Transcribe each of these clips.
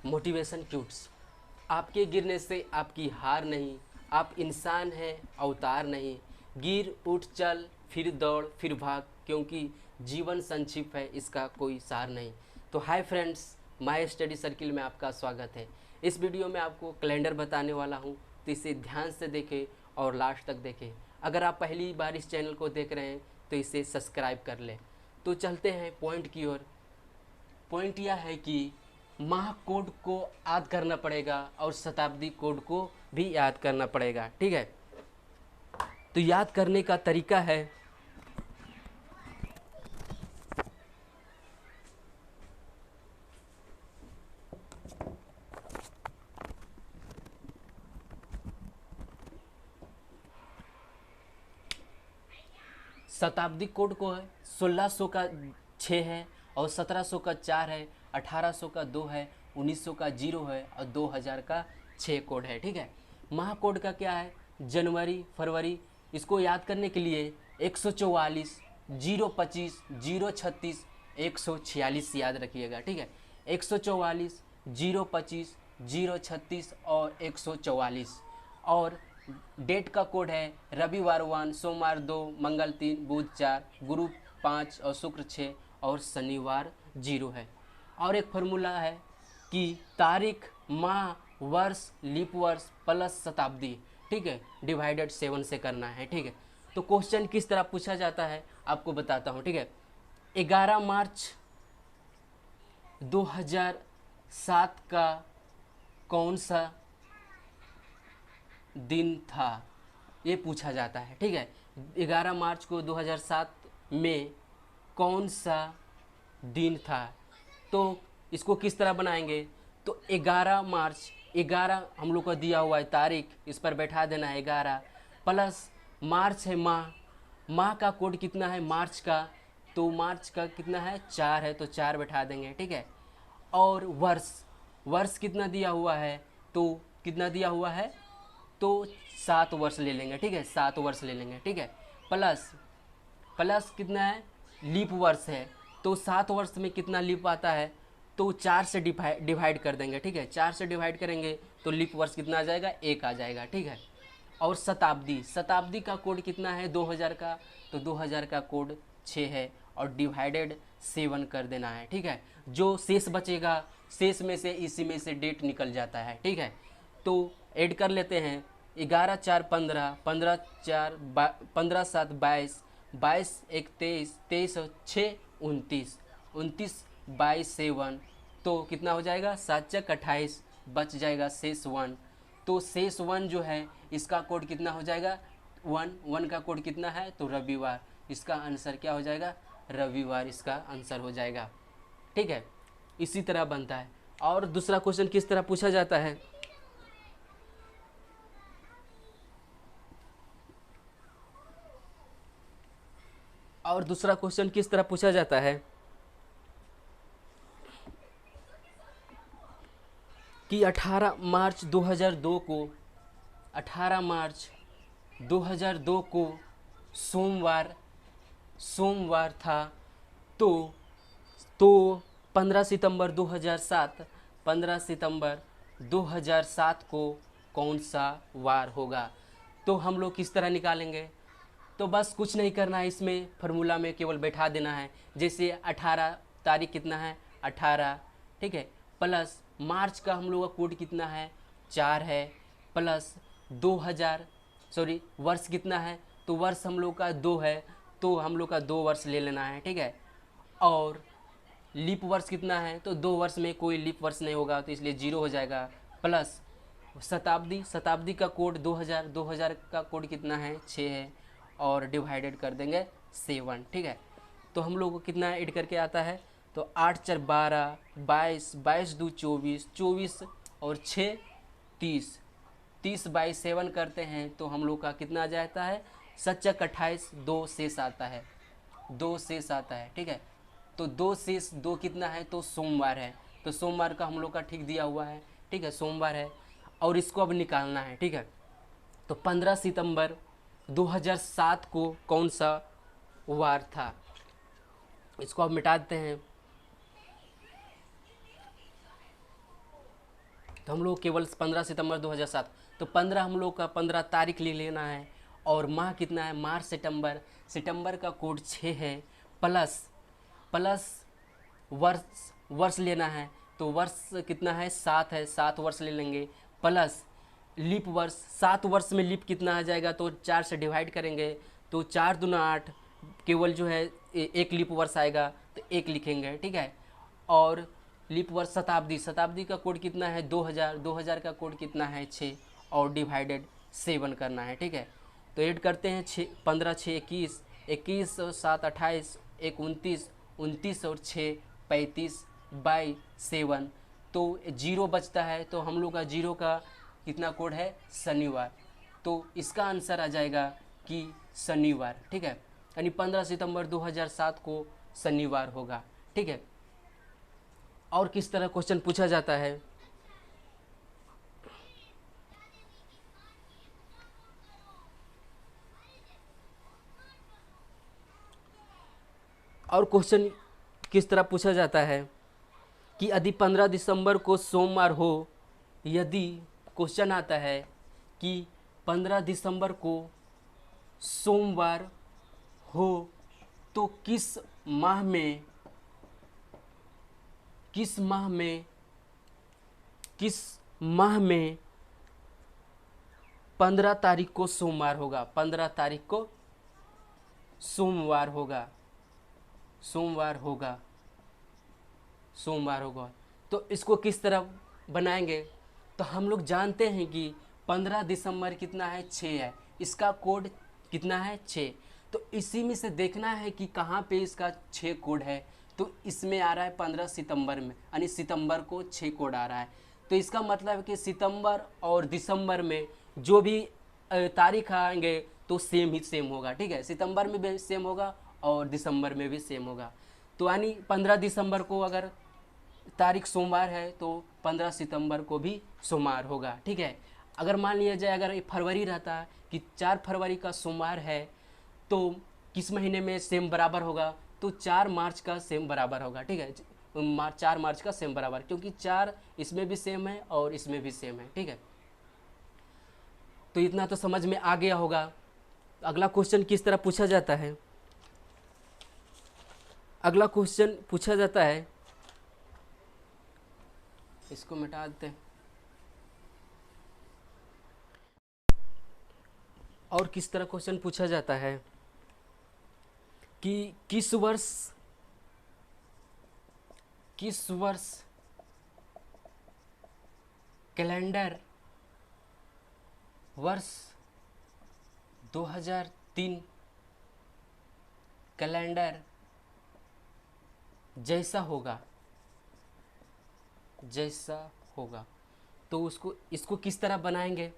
Motivation क्यूट्स। आपके गिरने से आपकी हार नहीं, आप इंसान हैं अवतार नहीं। गिर उठ चल फिर दौड़ फिर भाग, क्योंकि जीवन संक्षिप्त है इसका कोई सार नहीं। तो hi friends, my study circle में आपका स्वागत है। इस वीडियो में आपको कैलेंडर बताने वाला हूँ, तो इसे ध्यान से देखें और लास्ट तक देखें। अगर आप पहली बार इस चैनल को देख रहे हैं तो इसे सब्सक्राइब कर लें। तो चलते हैं पॉइंट की ओर। पॉइंट यह है कि माह कोड को याद करना पड़ेगा और शताब्दी कोड को भी याद करना पड़ेगा, ठीक है। तो याद करने का तरीका है, शताब्दी कोड को है 1600 का 6 है और 1700 का 4 है, 1800 का 2 है, 1900 का 0 है और 2000 का 6 कोड है, ठीक है। माह कोड का क्या है, जनवरी फरवरी। इसको याद करने के लिए 144 025 036 146 याद रखिएगा, ठीक है। 144 025 036 और 144। और डेट का कोड है रविवार 1, सोमवार 2, मंगल 3, बुध 4, गुरु 5 और शुक्र 6 और शनिवार 0 है। और एक फार्मूला है कि तारीख, माह, वर्ष, लीप वर्ष प्लस शताब्दी, ठीक है, डिवाइडेड 7 से करना है, ठीक है। तो क्वेश्चन किस तरह पूछा जाता है आपको बताता हूँ, ठीक है। 11 मार्च 2007 का कौन सा दिन था, ये पूछा जाता है, ठीक है। 11 मार्च को 2007 में कौन सा दिन था। तो इसको किस तरह बनाएंगे, तो 11 मार्च, 11 हम लोग को दिया हुआ है तारीख, इस पर बैठा देना है 11 प्लस मार्च है माह, माह का कोड कितना है मार्च का, तो मार्च का कितना है 4 है, तो 4 बैठा देंगे, ठीक है। और वर्ष, वर्ष कितना दिया हुआ है, तो कितना दिया हुआ है, तो 7 वर्ष ले लेंगे, ठीक है, 7 वर्ष ले लेंगे, ठीक है। प्लस प्लस कितना है, लीप वर्ष है, तो 7 वर्ष में कितना लीप आता है, तो 4 से डिवाइड कर देंगे, ठीक है। 4 से डिवाइड करेंगे तो लीप वर्ष कितना आ जाएगा, 1 आ जाएगा, ठीक है। और शताब्दी, शताब्दी का कोड कितना है 2000 का, तो 2000 का कोड 6 है और डिवाइडेड 7 कर देना है, ठीक है। जो शेष बचेगा, शेष में से इसी में से डेट निकल जाता है, ठीक है। तो ऐड कर लेते हैं, 11 4 15, 15 4 15 7 22, 22 1 23, 23 और 6 29, 29 22 7, तो कितना हो जाएगा 7 चक 28, बच जाएगा शेष 1। तो शेष 1 जो है इसका कोड कितना हो जाएगा, 1 का कोड कितना है, तो रविवार। इसका आंसर क्या हो जाएगा, रविवार इसका आंसर हो जाएगा, ठीक है। इसी तरह बनता है। और दूसरा क्वेश्चन किस तरह पूछा जाता है, और दूसरा क्वेश्चन किस तरह पूछा जाता है कि 18 मार्च 2002 को, 18 मार्च 2002 को सोमवार था, तो 15 सितंबर 2007, 15 सितंबर 2007 को कौन सा वार होगा। तो हम लोग किस तरह निकालेंगे, तो बस कुछ नहीं करना है, इसमें फार्मूला में केवल बैठा देना है। जैसे 18 तारीख कितना है 18, ठीक है, प्लस मार्च का हम लोग का कोड कितना है 4 है, प्लस 2000, सॉरी वर्ष कितना है, तो वर्ष हम लोग का 2 है, तो हम लोग का 2 वर्ष ले लेना है, ठीक है। और लीप वर्ष कितना है, तो 2 वर्ष में कोई लीप वर्ष नहीं होगा, तो इसलिए 0 हो जाएगा। प्लस शताब्दी, शताब्दी का कोड 2000, 2000 का कोड कितना है 6 है और डिवाइडेड कर देंगे 7, ठीक है। तो हम लोग को कितना ऐड करके आता है, तो 8 4 12, 22, 22 2 24, 24 और 6 30, 30 बाई 7 करते हैं तो हम लोग का कितना आ जाता है 7 चक 28, 2 शेष आता है, 2 शेष आता है, ठीक है। तो 2 शेष 2 कितना है, तो सोमवार है, तो सोमवार का हम लोग का ठीक दिया हुआ है, ठीक है, सोमवार है। और इसको अब निकालना है, ठीक है। तो 15 सितंबर 2007 को कौन सा वार था, इसको अब मिटा देते हैं। तो हम लोग केवल 15 सितंबर 2007, तो 15 हम लोग का 15 तारीख ले लेना है। और माह कितना है, मार्च सितंबर, सितंबर का कोड 6 है, प्लस प्लस वर्ष वर्ष लेना है, तो वर्ष कितना है, 7 है, 7 वर्ष ले लेंगे, प्लस लीप वर्ष, 7 वर्ष में लीप कितना आ जाएगा, तो 4 से डिवाइड करेंगे, तो 4 दूना 8, केवल जो है एक लीप वर्ष आएगा तो 1 लिखेंगे, ठीक है। और लीप वर्ष शताब्दी, शताब्दी का कोड कितना है 2000, 2000 का कोड कितना है 6, और डिवाइडेड 7 करना है, ठीक है। तो ऐड करते हैं 6, 15 6 21, 21 और 7 28, 1 29, 29 और 6 35 बाई 7, तो 0 बचता है, तो हम लोग का 0 का कितना कोड है, शनिवार। तो इसका आंसर आ जाएगा कि शनिवार, ठीक है, यानी 15 सितंबर 2007 को शनिवार होगा, ठीक है। और किस तरह क्वेश्चन पूछा जाता है, और क्वेश्चन किस तरह पूछा जाता है कि यदि 15 दिसंबर को सोमवार हो, यदि क्वेश्चन आता है कि 15 दिसंबर को सोमवार हो तो किस माह में, किस माह में, किस माह में 15 तारीख को सोमवार होगा, 15 तारीख को सोमवार होगा, सोमवार होगा, सोमवार होगा। तो इसको किस तरह बनाएंगे, तो हम लोग जानते हैं कि 15 दिसंबर कितना है, 6 है, इसका कोड कितना है 6, तो इसी में से देखना है कि कहाँ पे इसका 6 कोड है, तो इसमें आ रहा है 15 सितंबर में, यानी सितंबर को 6 कोड आ रहा है। तो इसका मतलब है कि सितंबर और दिसंबर में जो भी तारीख आएंगे तो सेम ही सेम होगा, ठीक है, सितंबर में भी सेम होगा और दिसंबर में भी सेम होगा। तो यानी 15 दिसंबर को अगर तारीख सोमवार है तो 15 सितंबर को भी सोमवार होगा, ठीक है। अगर मान लिया जाए अगर फरवरी रहता है कि 4 फरवरी का सोमवार है तो किस महीने में सेम बराबर होगा, तो 4 मार्च का सेम बराबर होगा, ठीक है, 4 मार्च का सेम बराबर, क्योंकि 4 इसमें भी सेम है और इसमें भी सेम है, ठीक है। तो इतना तो समझ में आ गया होगा। अगला क्वेश्चन किस तरह पूछा जाता है, अगला क्वेश्चन पूछा जाता है, इसको मिटा देते हैं, और किस तरह क्वेश्चन पूछा जाता है कि किस वर्ष कैलेंडर वर्ष 2003 कैलेंडर जैसा होगा, जैसा होगा, तो उसको इसको किस तरह बनाएंगे,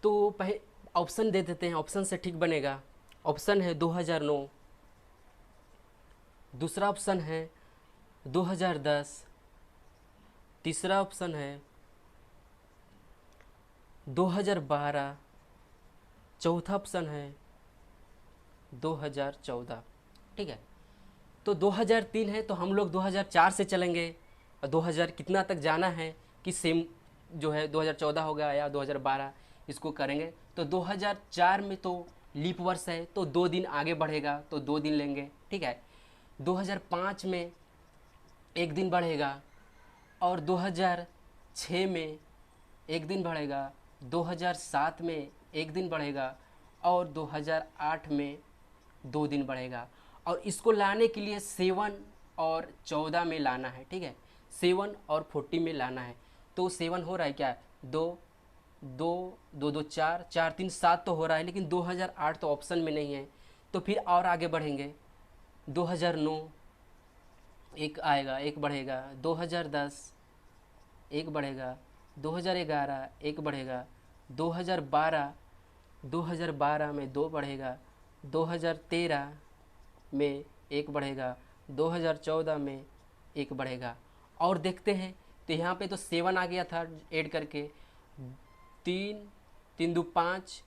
तो पहले ऑप्शन दे देते हैं, ऑप्शन से ठीक बनेगा। ऑप्शन है 2009, दूसरा ऑप्शन है 2010, तीसरा ऑप्शन है 2012, चौथा ऑप्शन है 2014, ठीक है। तो 2003 है तो हम लोग 2004 से चलेंगे, और 2000 कितना तक जाना है कि सेम जो है 2014 होगा या 2012, इसको करेंगे। तो 2004 में तो लीप वर्ष है तो 2 दिन आगे बढ़ेगा तो 2 दिन लेंगे, ठीक है। 2005 में 1 दिन बढ़ेगा, और 2006 में 1 दिन बढ़ेगा, 2007 में 1 दिन बढ़ेगा, और 2008 में 2 दिन बढ़ेगा। और इसको लाने के लिए 7 और 14 में लाना है, ठीक है, 7 और 40 में लाना है। तो 7 हो रहा है क्या, 2 2 2 2 4 4 3 7 तो हो रहा है, लेकिन 2008 तो ऑप्शन में नहीं है। तो फिर और आगे बढ़ेंगे, 2009 एक आएगा, एक बढ़ेगा, 2010 एक बढ़ेगा, 2011 एक बढ़ेगा, 2012 में 2 बढ़ेगा, 2013 में 1 बढ़ेगा, 2014 में 1 बढ़ेगा। और देखते हैं तो यहाँ पे तो 7 आ गया था ऐड करके, 3 3 2 5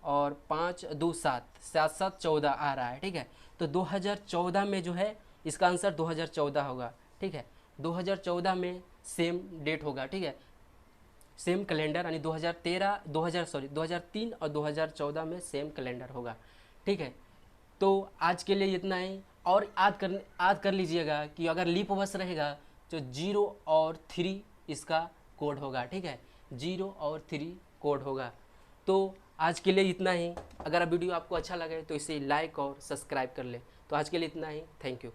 और 5 2 7 7 7 14 आ रहा है, ठीक है। तो 2014 में जो है इसका आंसर 2014 होगा, ठीक है। 2014 में सेम डेट होगा, ठीक है, सेम कैलेंडर, यानी 2003 और 2014 में सेम कैलेंडर होगा, ठीक है। तो आज के लिए इतना ही, और याद कर लीजिएगा कि अगर लीप वर्ष रहेगा तो 0 और 3 इसका कोड होगा, ठीक है, 0 और 3 कोड होगा। तो आज के लिए इतना ही। अगर वीडियो आपको अच्छा लगे तो इसे लाइक और सब्सक्राइब कर ले। तो आज के लिए इतना ही, थैंक यू।